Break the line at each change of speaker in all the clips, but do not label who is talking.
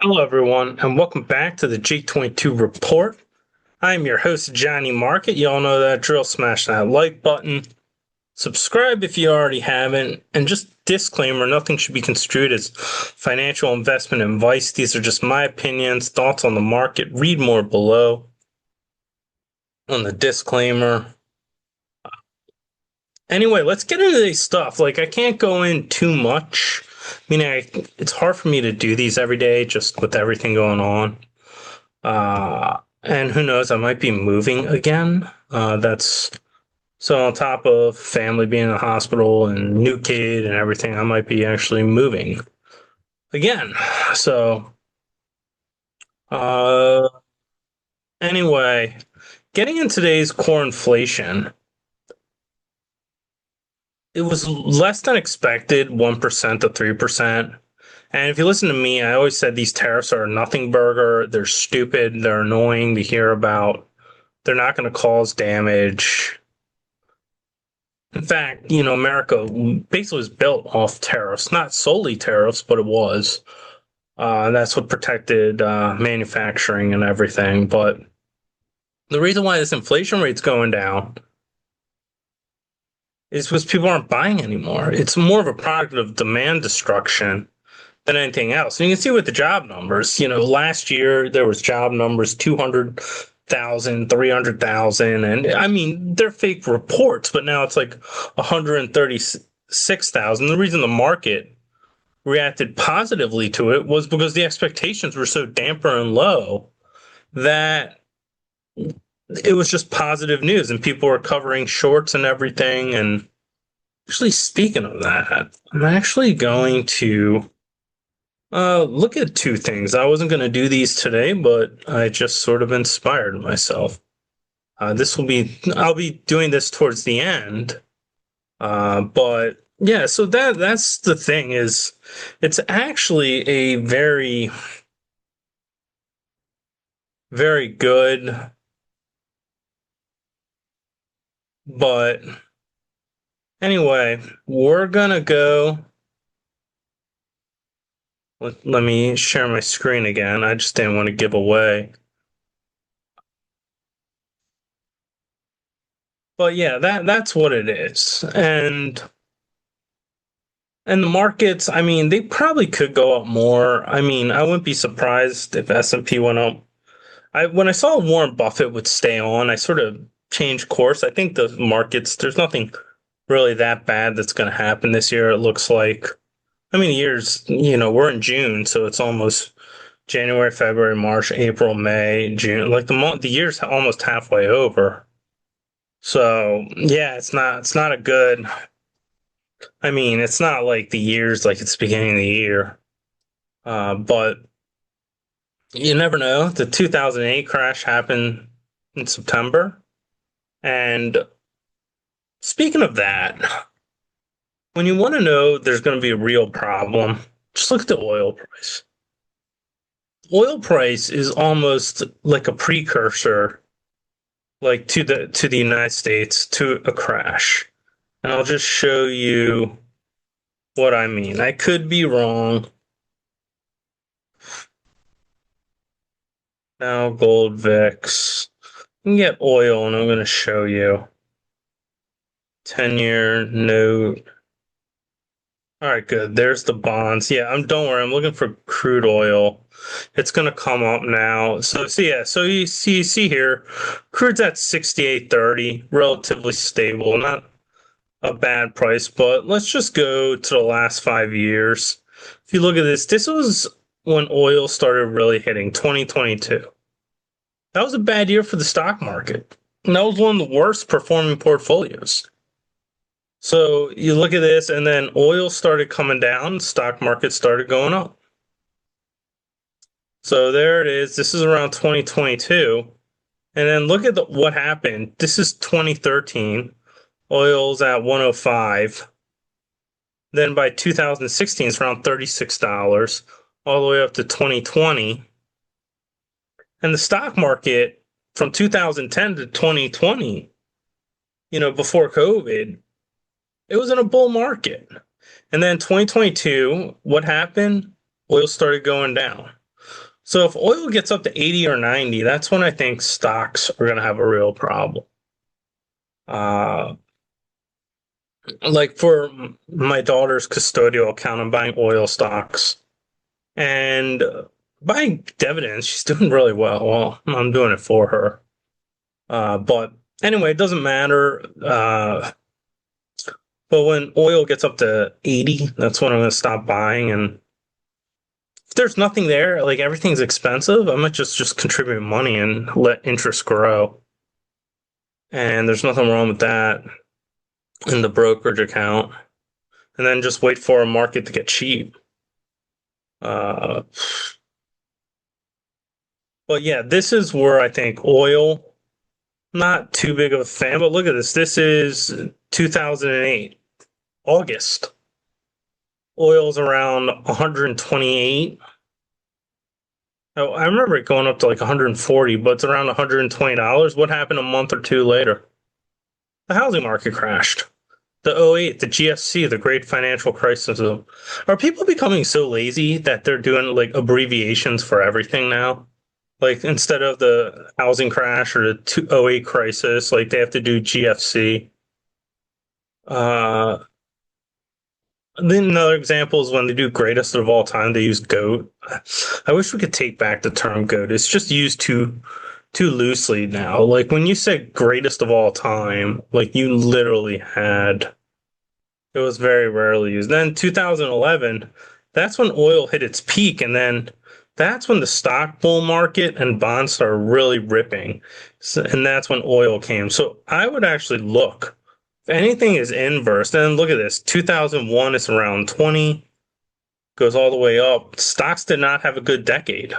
Hello, everyone, and welcome back to the G22 Report. I'm your host, Johnnie Market. You all know that drill. Smash that like button. Subscribe if you already haven't. And just disclaimer, nothing should be construed as financial investment advice. These are just my opinions, thoughts on the market. Read more below on the disclaimer. Anyway, let's get into these stuff. I can't go in too much. It's hard for me to do these every day just with everything going on. And who knows, I might be moving again. That's so on top of family being in the hospital and new kid and everything, I might be actually moving again. So, uh, anyway, getting in today's core inflation, it was less than expected, 1% to 3%. And if you listen to me, I always said these tariffs are a nothing burger. They're stupid. They're annoying to hear about. They're not going to cause damage. In fact, America basically was built off tariffs, not solely tariffs, but it was. That's what protected manufacturing and everything. But the reason why this inflation rate's going down is because people aren't buying anymore. It's more of a product of demand destruction than anything else. And you can see with the job numbers, last year there was job numbers 200,000, 300,000, and I mean, they're fake reports, but now it's like 136,000. The reason the market reacted positively to it was because the expectations were so damper and low that it was just positive news and people were covering shorts and everything. And actually, speaking of that, I'm actually going to look at two things. I wasn't going to do these today, but I just sort of inspired myself. I'll be doing this towards the end. But yeah, so that's the thing is it's actually a very, very good, but anyway, we're gonna go. Let me share my screen again. I just didn't want to give away. But yeah, that's what it is. And the markets, I mean, they probably could go up more. I mean, I wouldn't be surprised if S&P went up. When I saw Warren Buffett would stay on, I sort of changed course. I think the markets, there's nothing really that bad that's going to happen this year. It looks like, I mean, we're in June, so it's almost January, February, March, April, May, June. Like the year's almost halfway over. So yeah, it's not a good. I mean, it's not like the year's like it's the beginning of the year. But you never know. The 2008 crash happened in September. And speaking of that, when you want to know there's going to be a real problem, just look at the oil price. Oil price is almost like a precursor like to the United States to a crash. And I'll just show you what I mean. I could be wrong. Now gold VIX. You can get oil, and I'm going to show you 10-year note. All right, good. There's the bonds. Yeah, don't worry. I'm looking for crude oil. It's going to come up now. So you see here, crude's at 68.30, relatively stable, not a bad price, but let's just go to the last 5 years. If you look at this was when oil started really hitting 2022. That was a bad year for the stock market. And that was one of the worst performing portfolios. So you look at this, and then oil started coming down, stock market started going up. So there it is. This is around 2022. And then look at what happened. This is 2013. Oil's at 105. Then by 2016, it's around $36, all the way up to 2020. And the stock market from 2010 to 2020, before COVID, it was in a bull market. And then 2022, what happened? Oil started going down. So if oil gets up to 80 or 90, that's when I think stocks are going to have a real problem. Uh, like for my daughter's custodial account, I'm buying oil stocks and buying dividends. She's doing really well. Well, I'm doing it for her. But anyway, it doesn't matter. But when oil gets up to 80, that's when I'm going to stop buying. And if there's nothing there, like everything's expensive, I might just contribute money and let interest grow. And there's nothing wrong with that in the brokerage account. And then just wait for a market to get cheap. Uh, but yeah, this is where I think oil, not too big of a fan, but look at this. This is 2008, August. Oil's around 128. Oh, I remember it going up to like 140, but it's around $120. What happened a month or two later? The housing market crashed. The '08, the GFC, the Great Financial Crisis. Are people becoming so lazy that they're doing like abbreviations for everything now? Like instead of the housing crash or the '08 crisis, like they have to do GFC. Uh, then another example is when they do greatest of all time, they use GOAT. I wish we could take back the term GOAT. It's just used too loosely now. Like when you said greatest of all time, like you literally had it was very rarely used. Then 2011, that's when oil hit its peak, and then that's when the stock bull market and bonds started really ripping. So, and that's when oil came. So I would actually look. If anything is inverse, then look at this. 2001 is around 20, goes all the way up. Stocks did not have a good decade.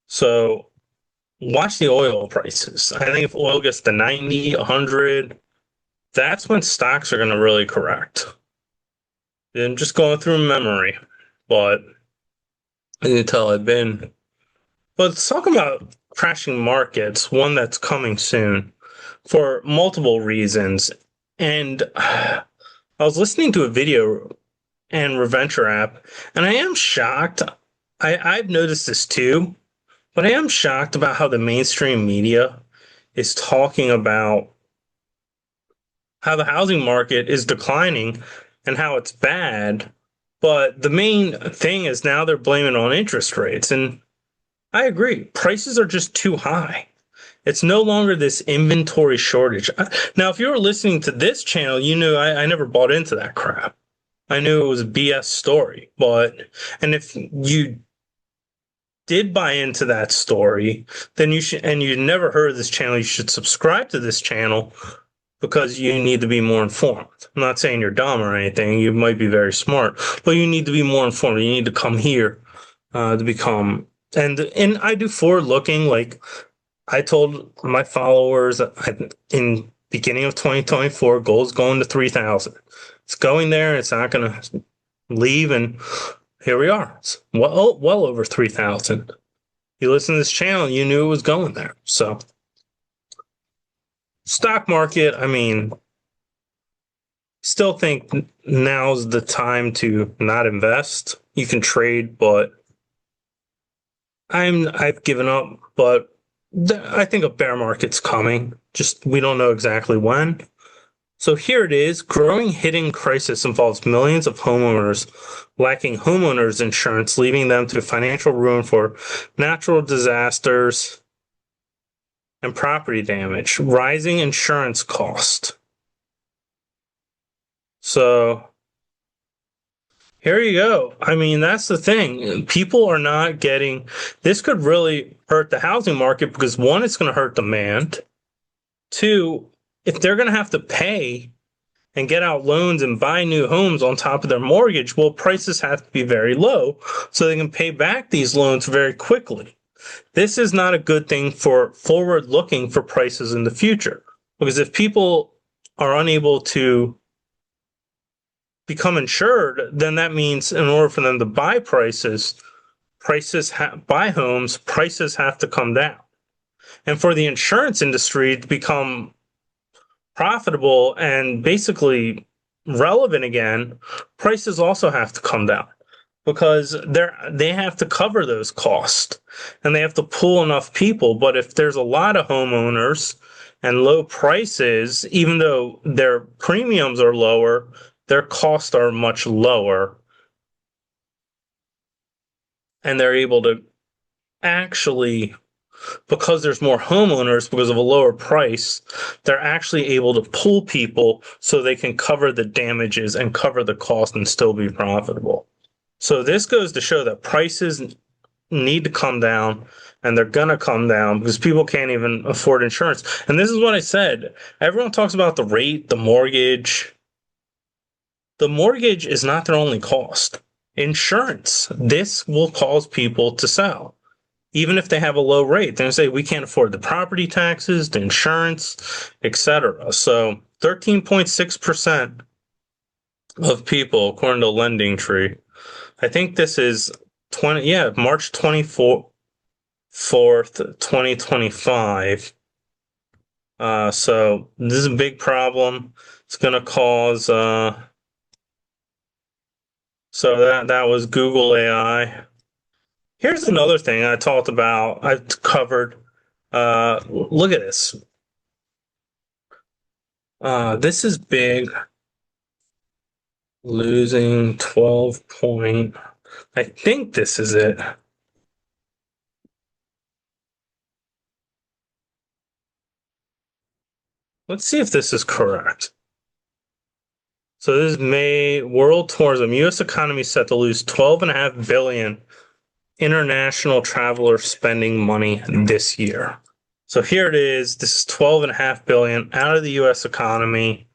So watch the oil prices. I think if oil gets to 90, 100, that's when stocks are going to really correct. I'm just going through memory, but I can tell I've been. But let's talk about crashing markets, one that's coming soon for multiple reasons. And I was listening to a video and Reventure app, and I am shocked. I've noticed this too, but I am shocked about how the mainstream media is talking about how the housing market is declining and how it's bad. But the main thing is now they're blaming on interest rates. And I agree, prices are just too high. It's no longer this inventory shortage. Now, if you were listening to this channel, you knew I never bought into that crap. I knew it was a BS story. And if you did buy into that story, then you should, and you never heard of this channel, you should subscribe to this channel because you need to be more informed. I'm not saying you're dumb or anything. You might be very smart, but you need to be more informed. You need to come here to become. And I do forward looking. Like I told my followers in beginning of 2024, gold's going to 3,000. It's going there. It's not going to leave. And here we are. It's well over 3,000. You listen to this channel, you knew it was going there. So. Stock market, I mean, still think now's the time to not invest. You can trade, but I've given up. But I think a bear market's coming. Just we don't know exactly when. So here it is. Growing hidden crisis involves millions of homeowners lacking homeowners insurance, leaving them to financial ruin for natural disasters and property damage, rising insurance cost. So here you go. I mean, that's the thing. People are not getting this could really hurt the housing market because one, it's going to hurt demand. Two, if they're going to have to pay and get out loans and buy new homes on top of their mortgage, well, prices have to be very low so they can pay back these loans very quickly. This is not a good thing for forward looking for prices in the future. Because if people are unable to become insured, then that means in order for them to buy buy homes, prices have to come down. And for the insurance industry to become profitable and basically relevant again, prices also have to come down. because they have to cover those costs and they have to pull enough people. But if there's a lot of homeowners and low prices, even though their premiums are lower, their costs are much lower, and they're able to actually, because there's more homeowners because of a lower price, they're actually able to pull people so they can cover the damages and cover the cost and still be profitable. So this goes to show that prices need to come down, and they're going to come down because people can't even afford insurance. And this is what I said. Everyone talks about the rate, the mortgage. The mortgage is not their only cost. Insurance. This will cause people to sell. Even if they have a low rate, they're going to say we can't afford the property taxes, the insurance, etc. So 13.6% of people, according to Lending Tree, I think this is March 24th, 2025. So this is a big problem. It's going to cause. So that was Google AI. Here's another thing I talked about. I covered. Look at this. This is big. Losing 12 point. I think this is it. Let's see if this is correct. So this is May. World tourism. U.S. economy set to lose 12.5 billion international traveler spending money this year. So here it is. This is 12.5 billion out of the U.S. economy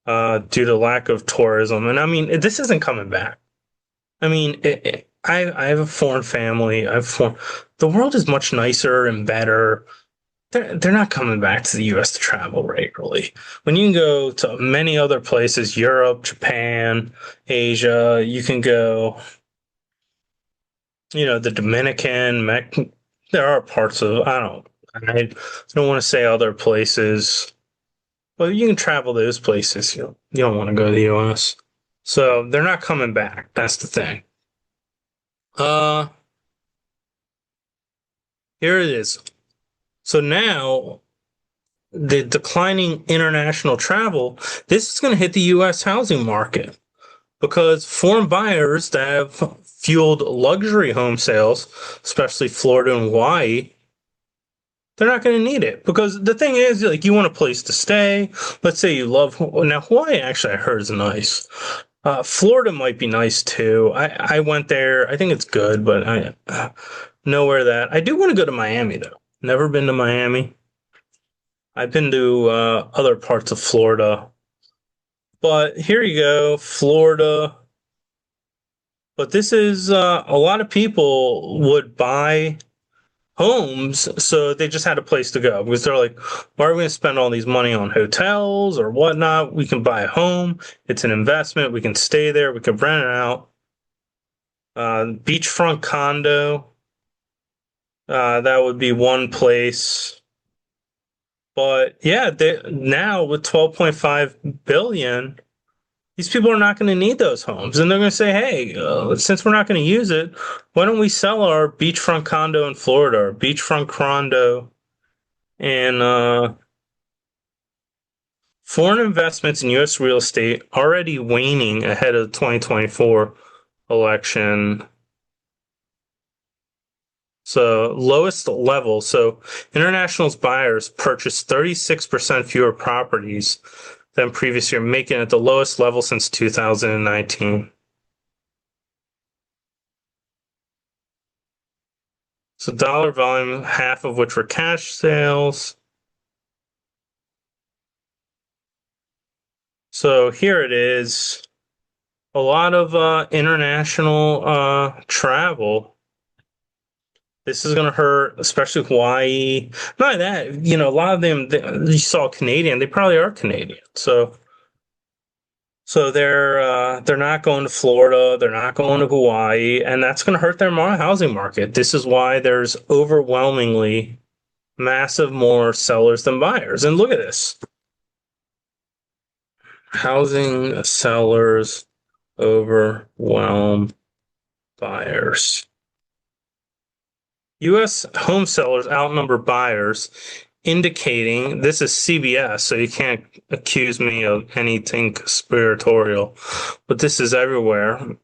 due to lack of tourism. And I mean, this isn't coming back. I mean, I have a foreign family. The world is much nicer and better. They're not coming back to the U.S. to travel regularly. When you can go to many other places, Europe, Japan, Asia, you can go, the Dominican, there are parts of, I don't want to say other places, but you can travel those places. You don't want to go to the U.S. So they're not coming back. That's the thing. Here it is. So now the declining international travel, this is going to hit the U.S. housing market because foreign buyers that have fueled luxury home sales, especially Florida and Hawaii, they're not going to need it because the thing is, like, you want a place to stay. Let's say you love now Hawaii. Actually, I heard is nice. Florida might be nice too. I went there. I think it's good, but nowhere that I do want to go to Miami though. Never been to Miami. I've been to other parts of Florida, but here you go, Florida. But this is a lot of people would buy homes, so they just had a place to go because they're like, why are we going to spend all these money on hotels or whatnot? We can buy a home. It's an investment. We can stay there. We can rent it out. Beachfront condo. That would be one place. But yeah, now with 12.5 billion, these people are not going to need those homes, and they're going to say, "Hey, since we're not going to use it, why don't we sell our beachfront condo in Florida, or beachfront condo?" And foreign investments in U.S. real estate already waning ahead of the 2024 election. So lowest level. So international buyers purchased 36% fewer properties than previous year, making it the lowest level since 2019. So dollar volume, half of which were cash sales. So here it is. A lot of international travel. This is going to hurt, especially Hawaii. Not that, a lot of them, you saw Canadian, they probably are Canadian. So they're not going to Florida, they're not going to Hawaii, and that's going to hurt their housing market. This is why there's overwhelmingly massive more sellers than buyers. And look at this. Housing sellers overwhelm buyers. U.S. home sellers outnumber buyers, indicating this is CBS, so you can't accuse me of anything conspiratorial, but this is everywhere.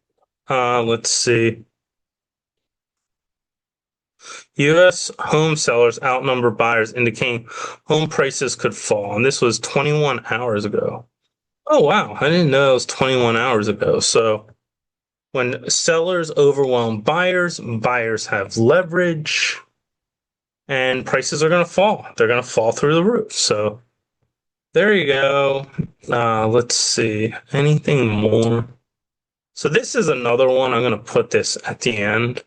Let's see. U.S. home sellers outnumber buyers, indicating home prices could fall. And this was 21 hours ago. Oh, wow. I didn't know it was 21 hours ago. So when sellers overwhelm buyers, buyers have leverage, and prices are going to fall. They're going to fall through the roof. So there you go. Let's see. Anything more? So this is another one. I'm going to put this at the end.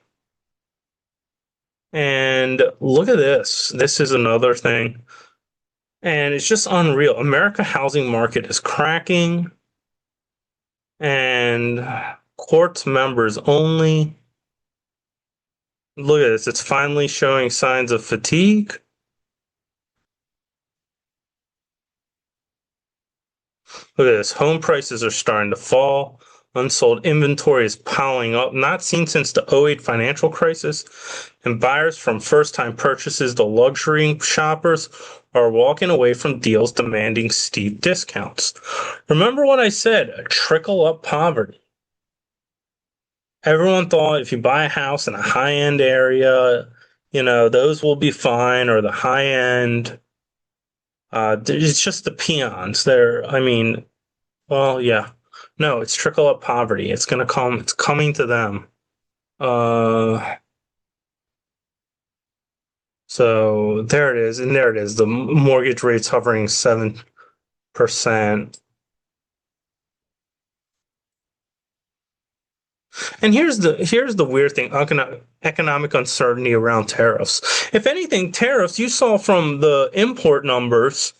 And look at this. This is another thing. And it's just unreal. America housing market is cracking. And court members only. Look at this. It's finally showing signs of fatigue. Look at this. Home prices are starting to fall. Unsold inventory is piling up, not seen since the '08 financial crisis. And buyers from first-time purchases to luxury shoppers are walking away from deals demanding steep discounts. Remember what I said, trickle-up poverty. Everyone thought if you buy a house in a high-end area, those will be fine, or the high-end. It's just the peons. Well, yeah. No, it's trickle up poverty. It's gonna come. It's coming to them. So there it is, and there it is. The mortgage rate's hovering 7%. And here's the weird thing: economic uncertainty around tariffs. If anything, tariffs you saw from the import numbers.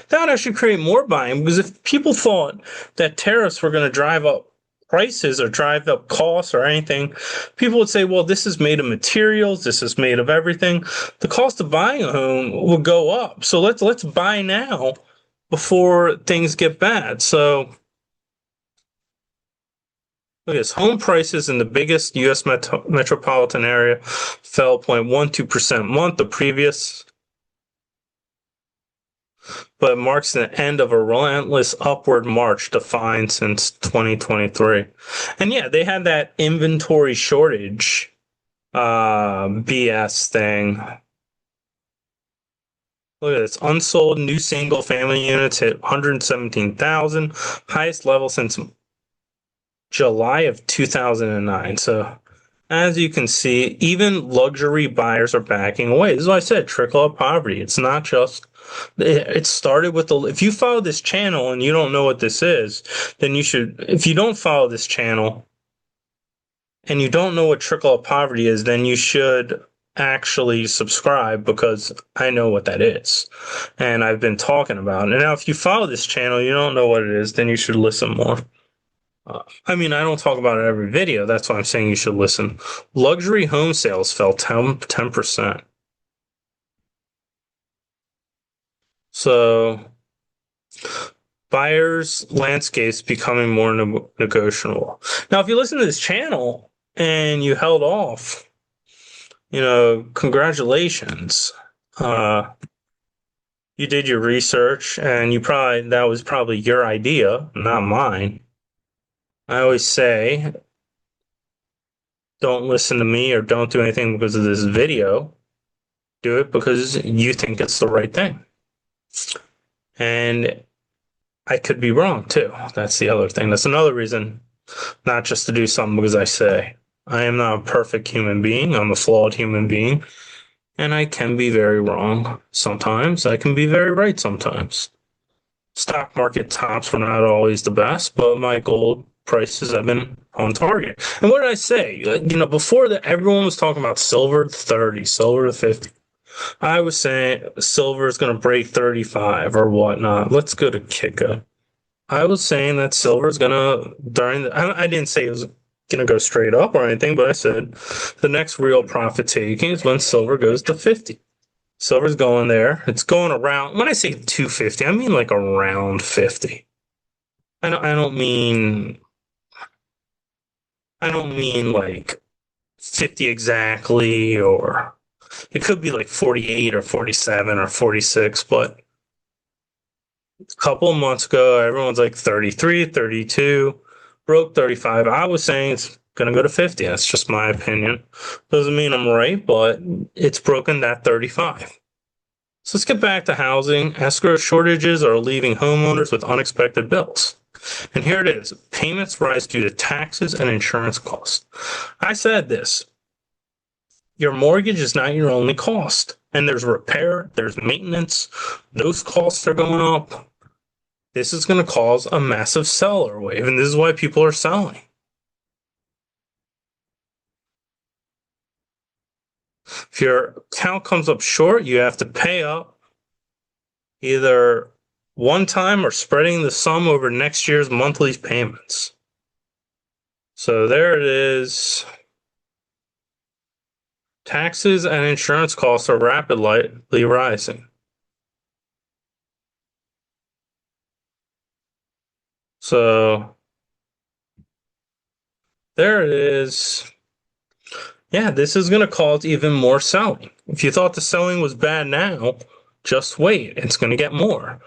That would actually create more buying, because if people thought that tariffs were going to drive up prices or drive up costs or anything, people would say, well, this is made of materials, this is made of everything. The cost of buying a home will go up. So let's buy now before things get bad. So look at this. Home prices in the biggest U.S. metropolitan area fell 0.12% month. The previous, but marks the end of a relentless upward march defined since 2023. And yeah, they had that inventory shortage BS thing. Look at this. Unsold new single family units hit 117,000, highest level since July of 2009. So as you can see, even luxury buyers are backing away. This is why I said trickle up poverty. It's not just. It started with if you follow this channel and you don't know what this is, then you should. If you don't follow this channel and you don't know what trickle up poverty is, then you should actually subscribe, because I know what that is and I've been talking about it. And now if you follow this channel, you don't know what it is, then you should listen more. I don't talk about it every video. That's why I'm saying you should listen. Luxury home sales fell 10%. So buyers' landscape's becoming more negotiable. Now, if you listen to this channel and you held off, congratulations. You did your research, and that was probably your idea, not mine. I always say, don't listen to me or don't do anything because of this video. Do it because you think it's the right thing. And I could be wrong too. That's the other thing. That's another reason not just to do something because I say. I am not a perfect human being. I'm a flawed human being. And I can be very wrong sometimes. I can be very right sometimes. Stock market tops were not always the best, but my gold prices have been on target. And what did I say? Before that, everyone was talking about silver 30, silver 50. I was saying silver is going to break 35 or whatnot. Let's go to Kika. I was saying that silver is going to, I didn't say it was going to go straight up or anything, but I said the next real profit taking is when silver goes to 50. Silver's going there. It's going around. When I say 250, I mean like around 50. I don't mean like 50 exactly, or it could be like 48 or 47 or 46, but a couple of months ago, everyone's like 33, 32, broke 35. I was saying it's going to go to 50. That's just my opinion. Doesn't mean I'm right, but it's broken that 35. So let's get back to housing. Escrow shortages are leaving homeowners with unexpected bills. And here it is. Payments rise due to taxes and insurance costs. I said this. Your mortgage is not your only cost. And there's repair, there's maintenance. Those costs are going up. This is going to cause a massive seller wave, and this is why people are selling. If your account comes up short, you have to pay up either one time or spreading the sum over next year's monthly payments. So there it is. Taxes and insurance costs are rapidly rising. So there it is. Yeah, this is going to cause even more selling. If you thought the selling was bad now, just wait. It's going to get more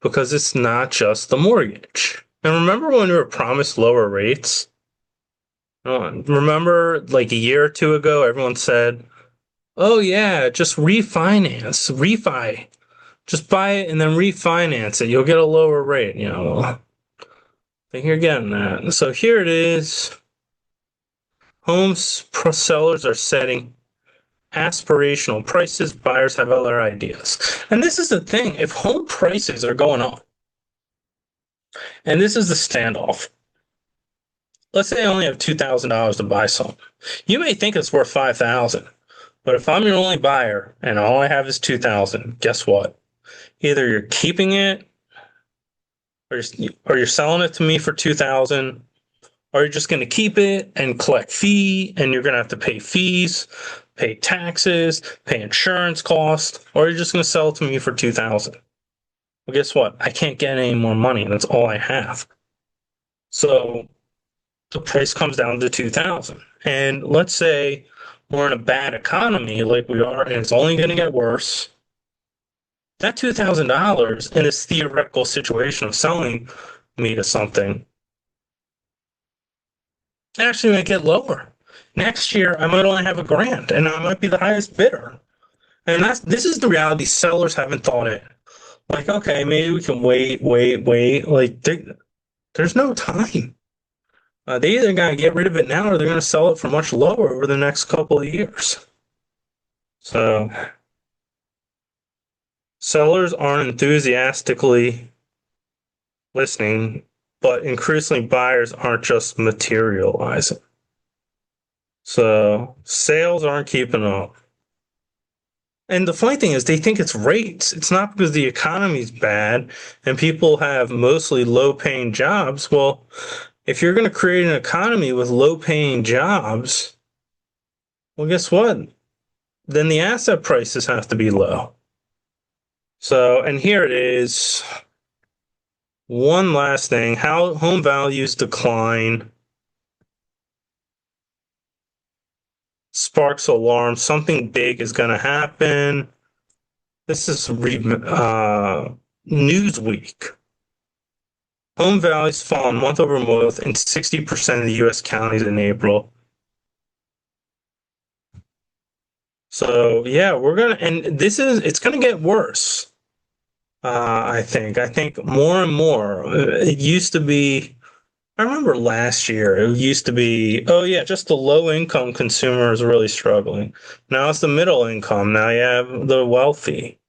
because it's not just the mortgage. And remember when we were promised lower rates? Remember like a year or two ago, everyone said, oh, yeah, just refi. Just buy it and then refinance it. You'll get a lower rate. I think you're getting that. So here it is. Homes sellers are setting aspirational prices. Buyers have other ideas. And this is the thing. If home prices are going up, and this is the standoff. Let's say I only have $2,000 to buy something. You may think it's worth $5,000, but if I'm your only buyer and all I have is $2,000, guess what? Either you're keeping it, or you're selling it to me for $2,000, or you're just going to keep it and collect fee, and you're going to have to pay fees, pay taxes, pay insurance costs, or you're just going to sell it to me for $2,000. Well, guess what? I can't get any more money. That's all I have. So the price comes down to $2,000. And let's say we're in a bad economy like we are, and it's only going to get worse. That $2,000 in this theoretical situation of selling me to something actually might get lower. Next year, I might only have $1,000, and I might be the highest bidder. And this is the reality. Sellers haven't thought it. Like, okay, maybe we can wait. Like, there's no time. They either got to get rid of it now or they're going to sell it for much lower over the next couple of years. So, sellers aren't enthusiastically listening, but increasingly buyers aren't just materializing. So, sales aren't keeping up. And the funny thing is, they think it's rates. It's not because the economy's bad and people have mostly low paying jobs. Well, if you're going to create an economy with low paying jobs, well, guess what? Then the asset prices have to be low. So, and here it is. One last thing, how home values decline sparks alarm. Something big is going to happen. This is Newsweek. Home values fall month over month in 60% of the U.S. counties in April. So yeah, it's gonna get worse. I think more and more. It used to be. I remember last year it used to be, oh yeah, just the low income consumer is really struggling. Now it's the middle income. Now you have the wealthy.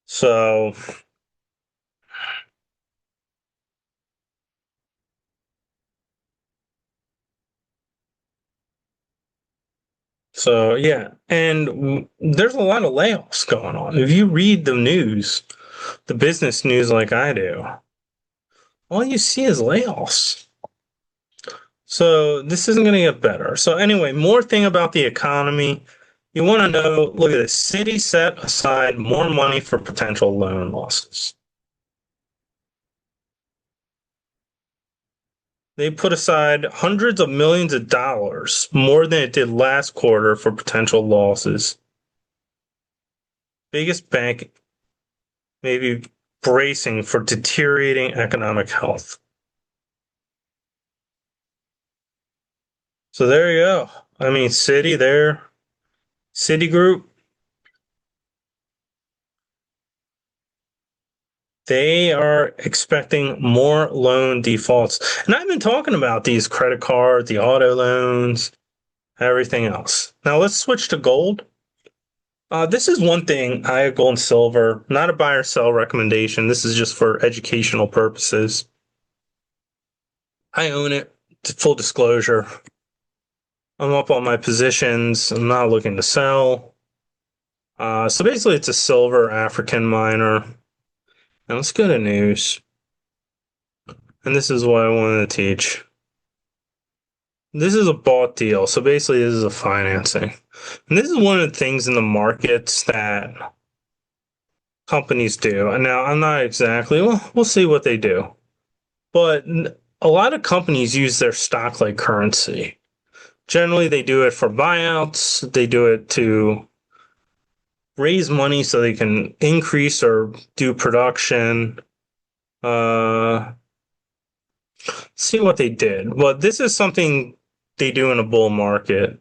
So yeah, and there's a lot of layoffs going on. If you read the news, the business news like I do, all you see is layoffs. So this isn't going to get better. So anyway, more thing about the economy. You want to know, look at this. City set aside more money for potential loan losses. They put aside hundreds of millions of dollars, more than it did last quarter, for potential losses. Biggest bank may be bracing for deteriorating economic health. So there you go. I mean, Citigroup, they are expecting more loan defaults. And I've been talking about these credit cards, the auto loans, everything else. Now let's switch to gold. This is one thing. I have gold and silver, not a buy or sell recommendation. This is just for educational purposes. I own it. Full disclosure. I'm up on my positions. I'm not looking to sell. So basically, it's a silver African miner. Now let's go to news. And this is what I wanted to teach. This is a bought deal. So basically, this is a financing. And this is one of the things in the markets that companies do. And now I'm not exactly, well, we'll see what they do. But a lot of companies use their stock like currency. Generally, they do it for buyouts. They do it to raise money so they can increase or do production. See what they did. But this is something they do in a bull market.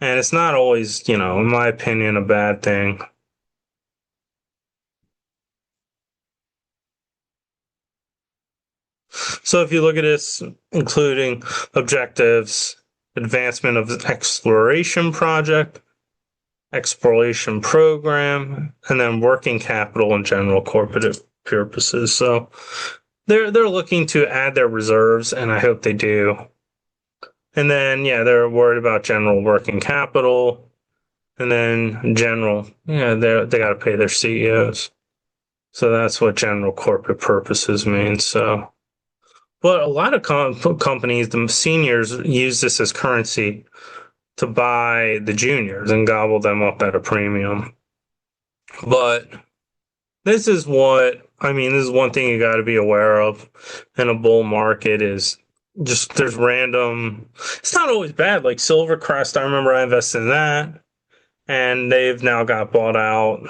And it's not always, in my opinion, a bad thing. So if you look at this, including objectives, advancement of exploration project, exploration program, and then working capital and general corporate purposes. So they're looking to add their reserves, and I hope they do. And then, they're worried about general working capital, and then general, they got to pay their CEOs. So that's what general corporate purposes means. So, but a lot of companies, the seniors, use this as currency to buy the juniors and gobble them up at a premium. But this is one thing you got to be aware of in a bull market is just there's random, it's not always bad. Like Silvercrest, I remember I invested in that and they've now got bought out.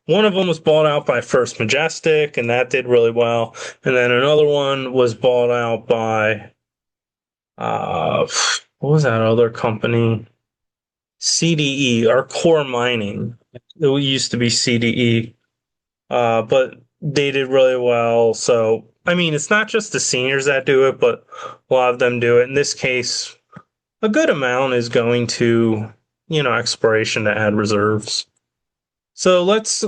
One of them was bought out by First Majestic and that did really well. And then another one was bought out by, what was that other company? CDE, or Core Mining. It used to be CDE, but they did really well. So, it's not just the seniors that do it, but a lot of them do it. In this case, a good amount is going to, exploration to add reserves. So let's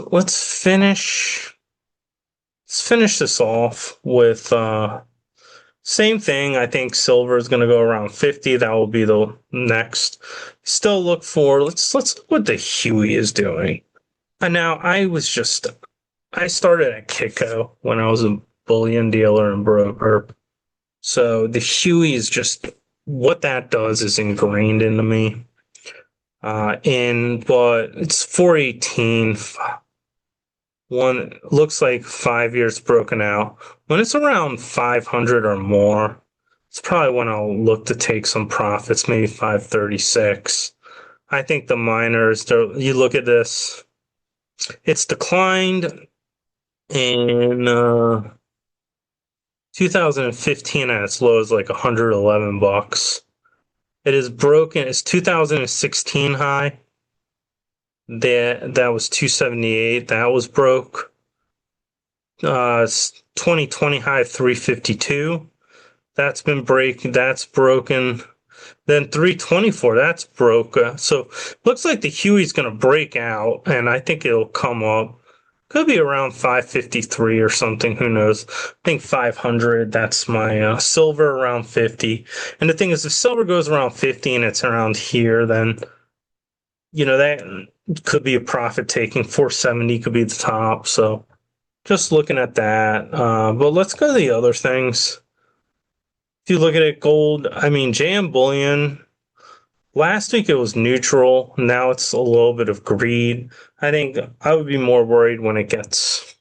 finish this off with same thing. I think silver is going to go around 50. That will be the next. Still look for, let's look what the Huey is doing. And now I started at Kiko when I was a bullion dealer and broker. So the Huey is just, what that does is ingrained into me. But it's 418. One looks like 5 years broken out. When it's around 500 or more, it's probably when I'll look to take some profits, maybe 536. I think the miners, you look at this, it's declined in 2015 at its low is like $111. It is broken, its 2016 high. That was 278. That was broke. 2020 high 352. That's been breaking. That's broken. Then 324. That's broke. So looks like the Huey's going to break out, and I think it'll come up. Could be around 553 or something. Who knows? I think 500. That's my silver around 50. And the thing is, if silver goes around 50 and it's around here, then that could be a profit taking. 470 could be the top. So just looking at that. But let's go to the other things. If you look at it, gold, JM Bullion, last week it was neutral. Now it's a little bit of greed. I think I would be more worried when it gets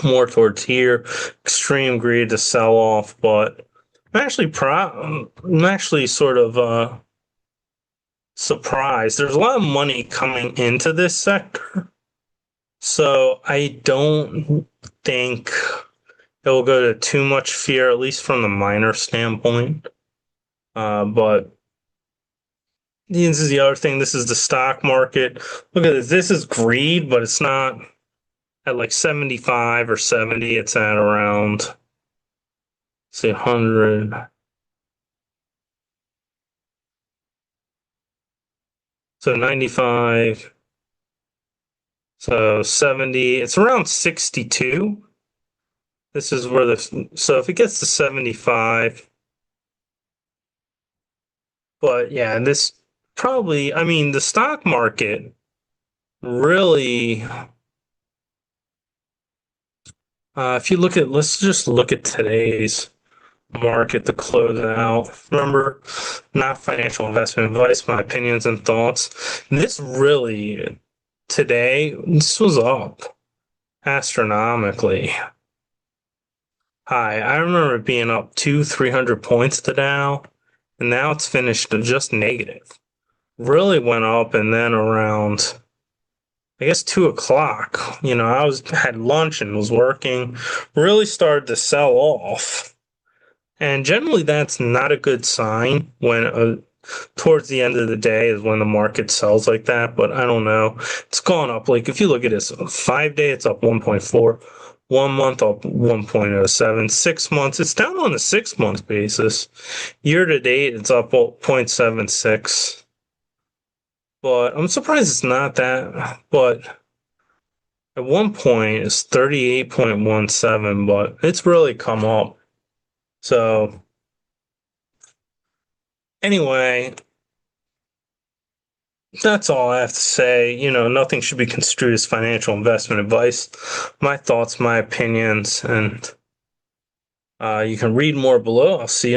more towards here. Extreme greed to sell off, but I'm actually sort of surprised. There's a lot of money coming into this sector, so I don't think it will go to too much fear, at least from the miner standpoint. But this is the other thing. This is the stock market. Look at this. This is greed, but it's not at like 75 or 70. It's at around, say, 100. So 95. So 70. It's around 62. This is where so if it gets to 75, but yeah, this probably, I mean, the stock market really, if you look at, let's just look at today's market to close it out. Remember, not financial investment advice, my opinions and thoughts. This really, today, this was up astronomically high. I remember it being up 300 points to Dow, and now it's finished just negative. Really went up, and then around, I guess, 2 o'clock, had lunch and was working, really started to sell off. And generally, that's not a good sign when towards the end of the day is when the market sells like that. But I don't know. It's gone up. Like if you look at this, 5 day, it's up 1.4. 1 month up 1.07. 6 months, it's down on a 6 month basis. Year to date, it's up 0.76. But I'm surprised it's not that. But at one point, it's 38.17. But it's really come up. So anyway, that's all I have to say. Nothing should be construed as financial investment advice. My thoughts, my opinions, and you can read more below. I'll see you.